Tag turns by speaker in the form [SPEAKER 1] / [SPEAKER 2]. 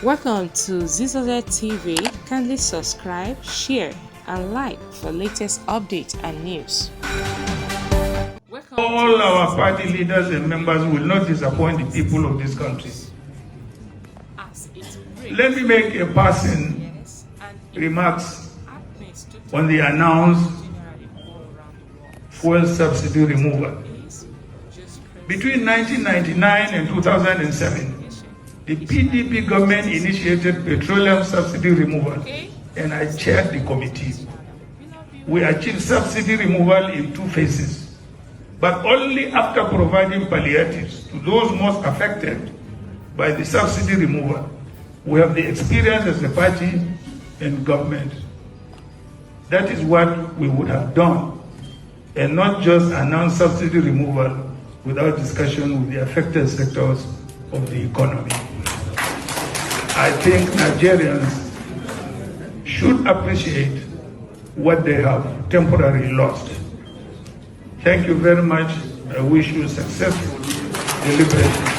[SPEAKER 1] Welcome to Zisodel TV. Kindly subscribe, share, and like for latest updates and news.
[SPEAKER 2] All our party leaders and members will not disappoint the people of this country. Let me make a passing remarks on the announced fuel subsidy removal. Between 1999 and 2007, the PDP government initiated petroleum subsidy removal, and I chaired the committee. We achieved subsidy removal in 2 phases, but only after providing palliatives to those most affected by the subsidy removal. We have the experience as a party and government. That is what we would have done, and not just announce subsidy removal without discussion with the affected sectors of the economy. I think Nigerians should appreciate what they have temporarily lost. Thank you very much. I wish you successful deliberation.